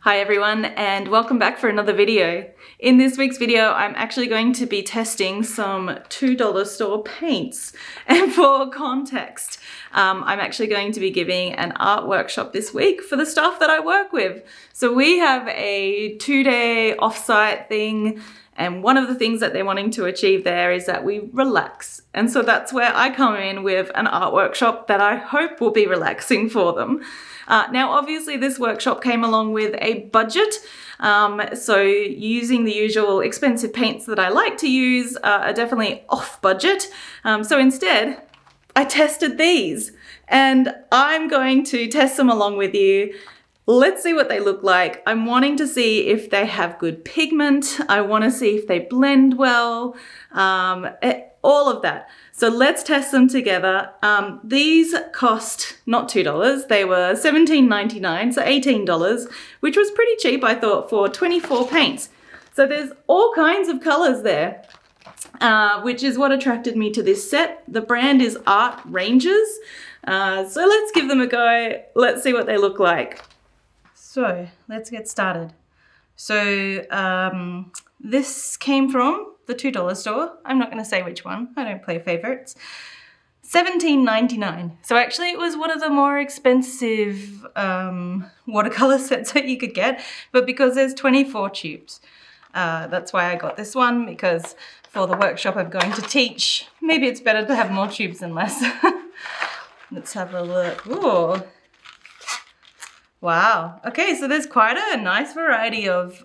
Hi everyone, and welcome back for another video. In this week's video, I'm actually going to be testing some $2 store paints. And for context, I'm actually going to be giving an art workshop this week for the staff that I work with. So we have a 2-day offsite thing, and one of the things that they're wanting to achieve there is that we relax. And so that's where I come in with an art workshop that I hope will be relaxing for them. Now, obviously, this workshop came along with a budget, so using the usual expensive paints that I like to use are definitely off budget. So instead, I tested these, and I'm going to test them along with you. Let's see what they look like. I'm wanting to see if they have good pigment. I want to see if they blend well, all of that. So let's test them together. These cost not $2, they were $17.99, so $18, which was pretty cheap, I thought, for 24 paints. So there's all kinds of colors there, which is what attracted me to this set. The brand is Art Rangers. So let's give them a go. Let's see what they look like. So let's get started. So this came from the $2 store. I'm not going to say which one. I don't play favorites. $17.99. So actually it was one of the more expensive watercolor sets that you could get, but because there's 24 tubes, that's why I got this one, because for the workshop I'm going to teach, maybe it's better to have more tubes than less. Let's have a look. Ooh. Wow. Okay, so there's quite a nice variety of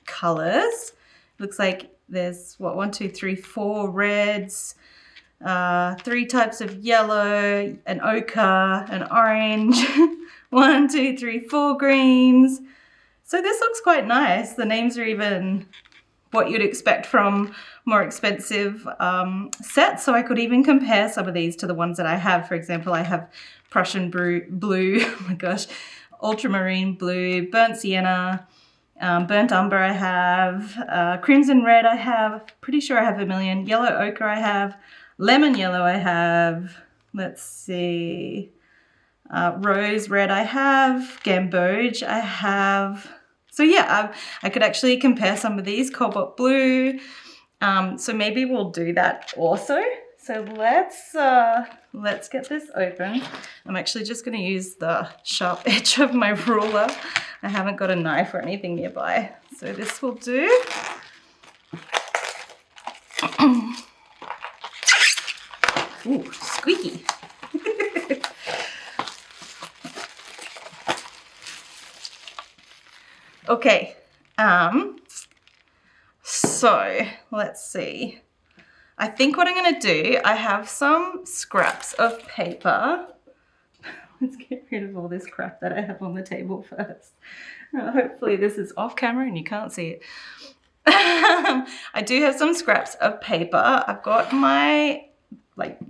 colors. Looks like there's what, 1, 2, 3, 4 reds, 3 types of yellow, an ochre, an orange, 1, 2, 3, 4 greens. So this looks quite nice. The names are even what you'd expect from more expensive sets. So I could even compare some of these to the ones that I have. For example, I have Prussian blue, oh my gosh, ultramarine blue, burnt sienna, burnt umber I have, crimson red I have, pretty sure I have vermilion, yellow ochre I have, lemon yellow I have, let's see, rose red I have, gamboge I have. So yeah, I could actually compare some of these, cobalt blue, so maybe we'll do that also. So let's get this open. I'm actually just going to use the sharp edge of my ruler. I haven't got a knife or anything nearby, so this will do. Ooh, squeaky. Okay, so let's see. I think what I'm going to do, I have some scraps of paper. Let's get rid of all this crap that I have on the table first. Hopefully this is off camera and you can't see it. I do have some scraps of paper. I've got my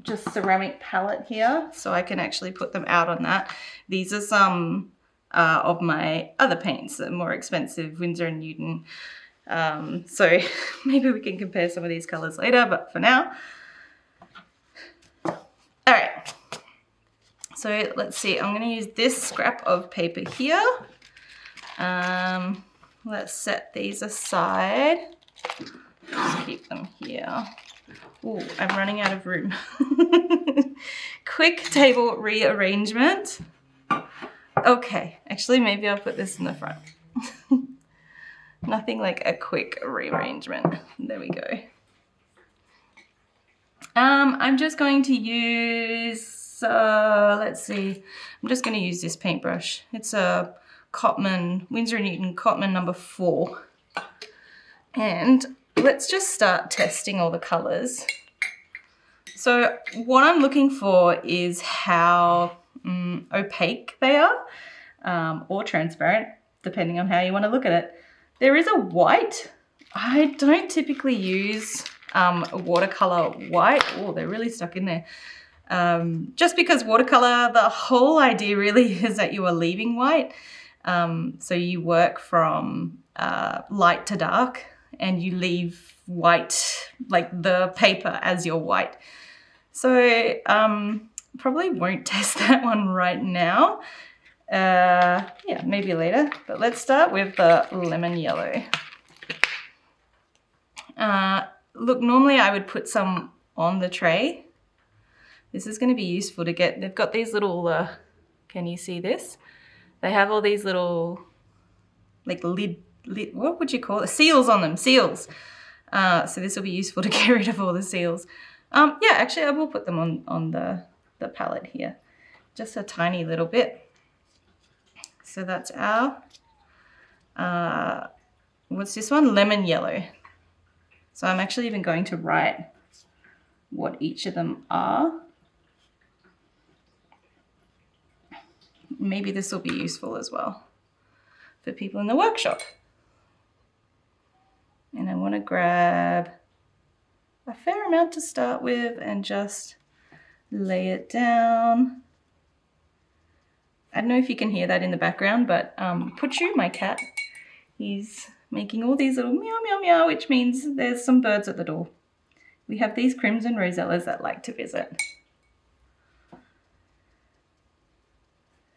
just ceramic palette here, so I can actually put them out on that. These are some of my other paints that are more expensive, Winsor & Newton. So maybe we can compare some of these colors later, but for now. All right. So let's see, I'm going to use this scrap of paper here. Let's set these aside. Just keep them here. Ooh, I'm running out of room. Quick table rearrangement. Okay, actually maybe I'll put this in the front. Nothing like a quick rearrangement. There we go. I'm just going to use, let's see, I'm just going to use this paintbrush. It's a Cotman, Winsor & Newton Cotman number 4. And let's just start testing all the colors. So what I'm looking for is how opaque they are, or transparent, depending on how you want to look at it. There is a white. I don't typically use a watercolor white. Oh, they're really stuck in there. Just because watercolor, the whole idea really is that you are leaving white. So you work from light to dark and you leave white, like the paper as your white. So probably won't test that one right now. Yeah, maybe later, but let's start with the lemon yellow. Look, normally I would put some on the tray. This is going to be useful to get, they've got these little, can you see this? They have all these little, like lid, what would you call it? Seals on them, seals. So this will be useful to get rid of all the seals. Yeah, actually I will put them on the palette here. Just a tiny little bit. So that's our, what's this one? Lemon yellow. So I'm actually even going to write what each of them are. Maybe this will be useful as well for people in the workshop. And I want to grab a fair amount to start with and just lay it down. I don't know if you can hear that in the background, but Puchu, my cat, he's making all these little meow, meow, meow, which means there's some birds at the door. We have these crimson rosellas that like to visit.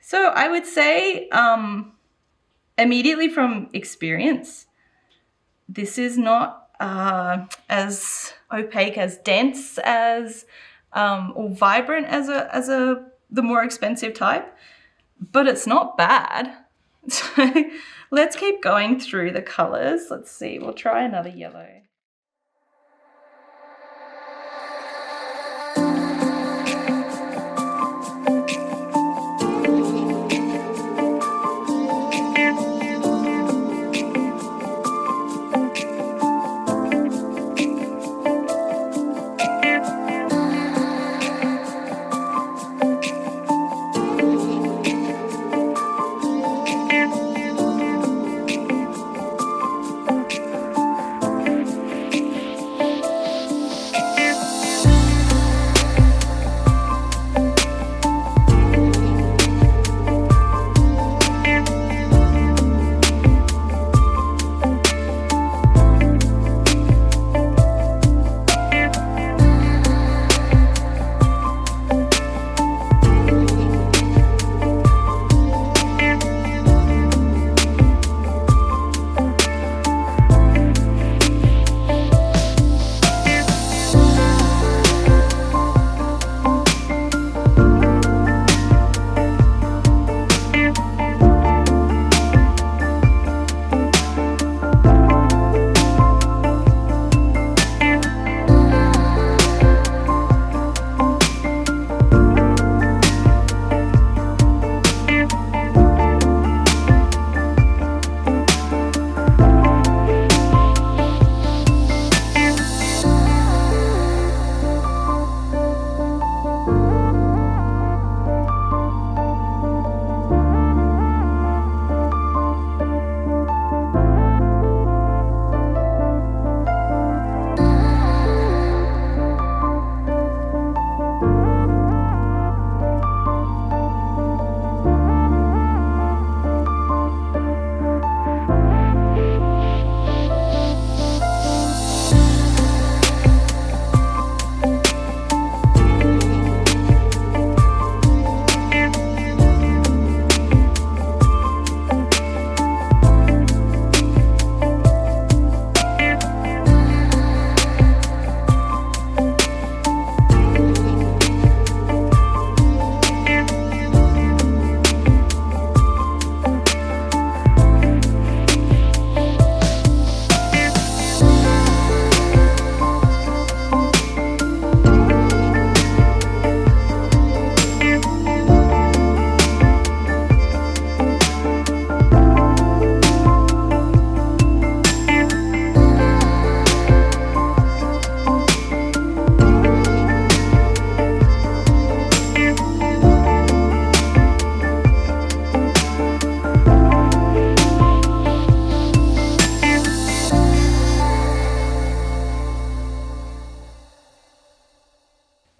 So I would say immediately from experience, this is not as opaque, as dense as or vibrant as the more expensive type, but it's not bad. So let's keep going through the colors. Let's see, we'll try another yellow.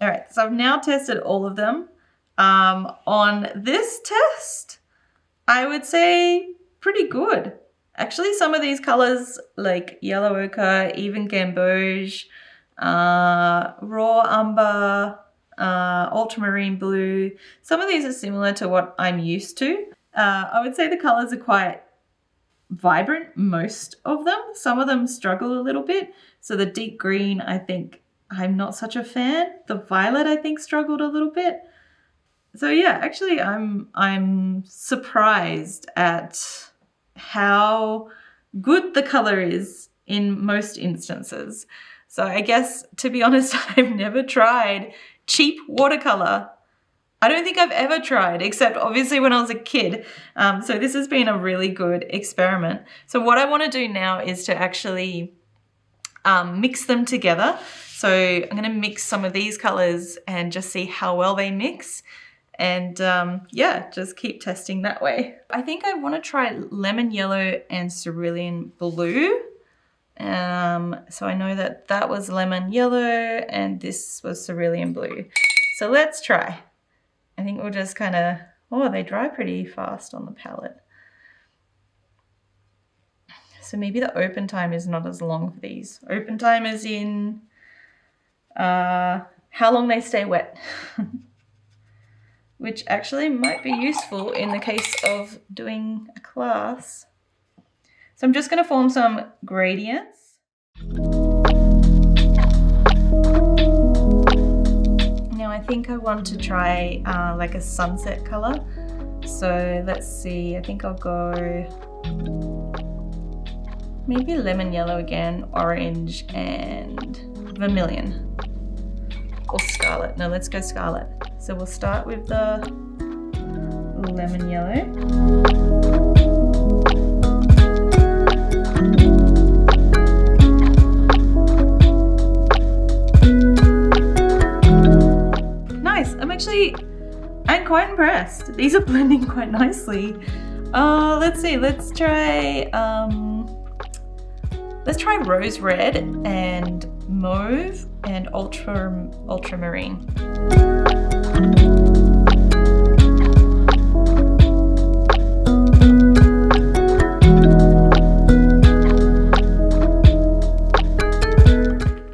All right, so I've now tested all of them. On this test, I would say pretty good. Actually, some of these colors like yellow ochre, even gamboge, raw umber, ultramarine blue, some of these are similar to what I'm used to. I would say the colours are quite vibrant, most of them. Some of them struggle a little bit. So the deep green, I think I'm not such a fan. The violet, I think, struggled a little bit. So yeah, actually I'm surprised at how good the colour is in most instances. So I guess, to be honest, I've never tried cheap watercolour. I don't think I've ever tried, except obviously when I was a kid. So this has been a really good experiment. So what I want to do now is to actually mix them together. So I'm going to mix some of these colours and just see how well they mix. And yeah, just keep testing that way. I think I want to try lemon yellow and cerulean blue. So I know that that was lemon yellow and this was cerulean blue. So let's try. I think we'll just kind of, oh, they dry pretty fast on the palette. So maybe the open time is not as long for these. Open time is in how long they stay wet. Which actually might be useful in the case of doing a class. So I'm just going to form some gradients. Now I think I want to try like a sunset color. So let's see, I think I'll go maybe lemon yellow again, orange and vermilion. Or scarlet. No, let's go scarlet. So we'll start with the lemon yellow. Nice. I'm quite impressed. These are blending quite nicely. Let's see. Let's try rose red and mauve and ultramarine.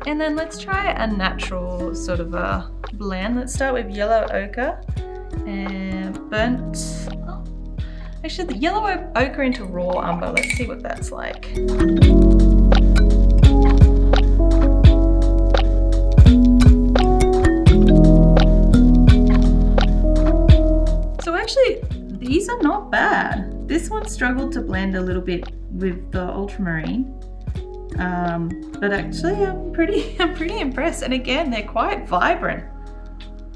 And then let's try a natural sort of a blend. Let's start with yellow ochre and burnt. Oh, actually, the yellow ochre into raw umber. Let's see what that's like. Actually, these are not bad. This one struggled to blend a little bit with the ultramarine, but actually I'm pretty impressed. And again, they're quite vibrant,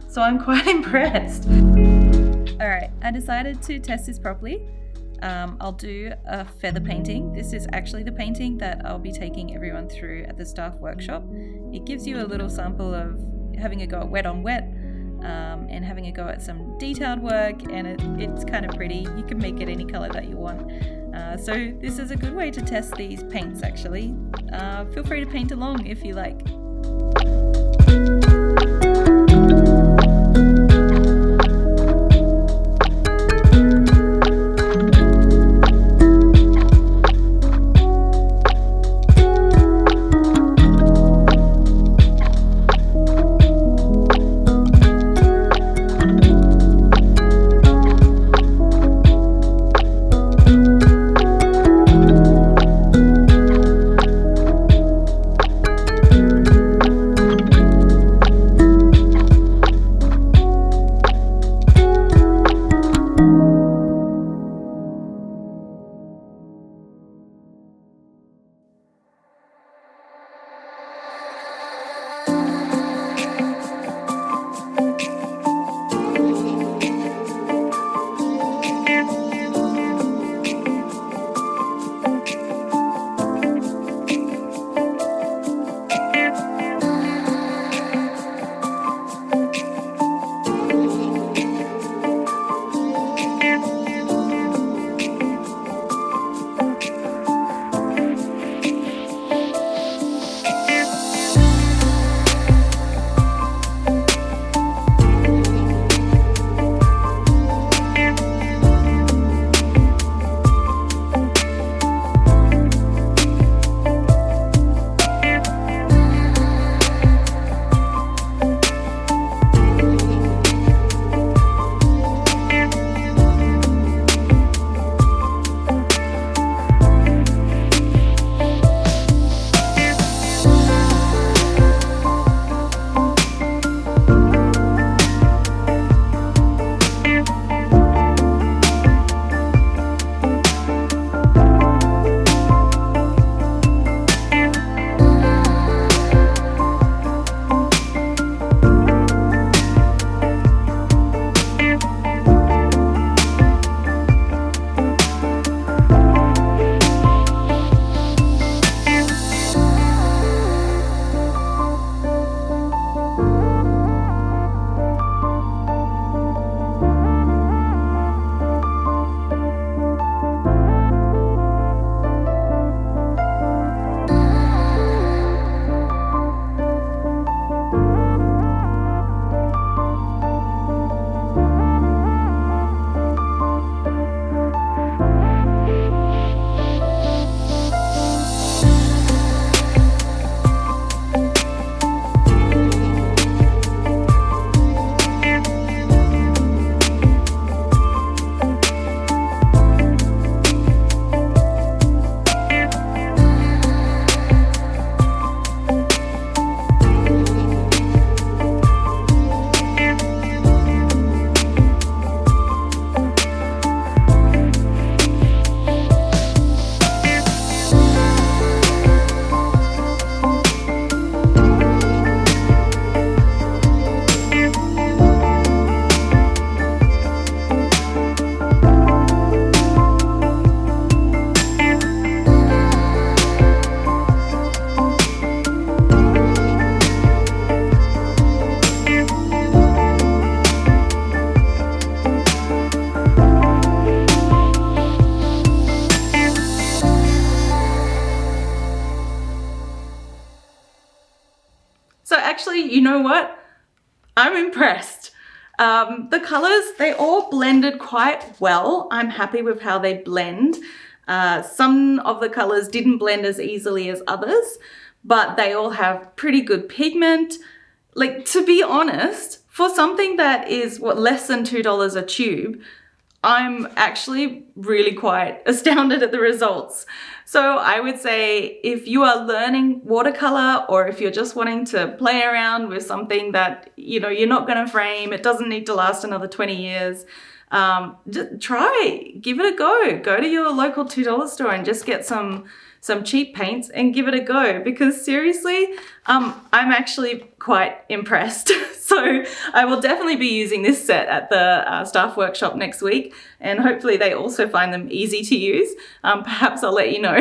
so I'm quite impressed. All right, I decided to test this properly. I'll do a feather painting. This is actually the painting that I'll be taking everyone through at the staff workshop. It gives you a little sample of having a go at wet on wet. And having a go at some detailed work, and it's kind of pretty. You can make it any color that you want. So this is a good way to test these paints actually. Feel free to paint along if you like. actually, you know what? I'm impressed. The colors, they all blended quite well. I'm happy with how they blend. Some of the colors didn't blend as easily as others, but they all have pretty good pigment. Like, to be honest, for something that is less than $2 a tube, I'm actually really quite astounded at the results. So I would say if you are learning watercolor, or if you're just wanting to play around with something that, you know, you're not going to frame, it doesn't need to last another 20 years, just try, give it a go. Go to your local $2 store and just get some cheap paints and give it a go, because seriously, I'm actually quite impressed. So I will definitely be using this set at the staff workshop next week, and hopefully they also find them easy to use. Perhaps I'll let you know.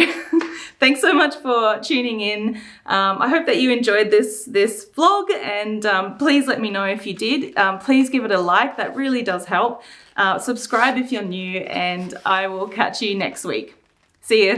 Thanks so much for tuning in. I hope that you enjoyed this vlog, and please let me know if you did. Please give it a like, that really does help. Subscribe if you're new, and I will catch you next week. See ya.